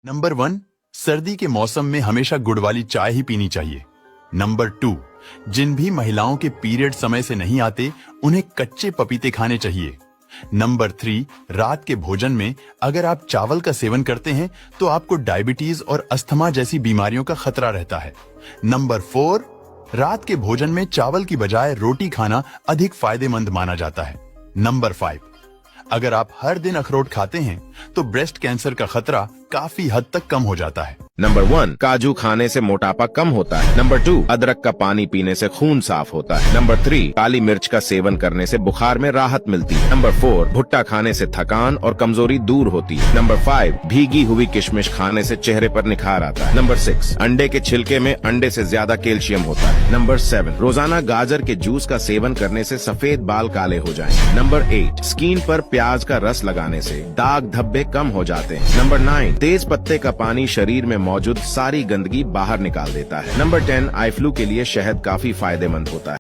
Number 1, सर्दी के मौसम में हमेशा गुड़ वाली चाय ही पीनी चाहिए। नंबर 2, जिन भी महिलाओं के पीरियड समय से नहीं आते उन्हें कच्चे पपीते खाने चाहिए। नंबर 3, रात के भोजन में अगर आप चावल का सेवन करते हैं तो आपको डायबिटीज और अस्थमा जैसी बीमारियों का खतरा रहता है। नंबर 4, रात के भोजन में चावल की बजाय रोटी खाना अधिक फायदेमंद माना जाता है। नंबर 5, अगर आप हर दिन अखरोट खाते हैं तो ब्रेस्ट कैंसर का खतरा काफी हद तक कम हो जाता है। नंबर 1, काजू खाने से मोटापा कम होता है। नंबर 2, अदरक का पानी पीने से खून साफ होता है। नंबर 3, काली मिर्च का सेवन करने से बुखार में राहत मिलती है। नंबर 4, भुट्टा खाने से थकान और कमजोरी दूर होती है। नंबर 5, भीगी हुई किशमिश खाने से चेहरे पर निखार आता है। नंबर 6, अंडे के छिलके में अंडे से ज्यादा कैल्शियम होता है। नंबर 7, रोजाना गाजर के जूस का सेवन करने से सफेद बाल काले हो जाएंगे। नंबर 8, स्किन पर प्याज का रस लगाने से दाग धब्बे कम हो जाते हैं। नंबर 9, तेज पत्ते का पानी शरीर में मौजूद सारी गंदगी बाहर निकाल देता है। नंबर 10, आई फ्लू के लिए शहद काफी फायदेमंद होता है।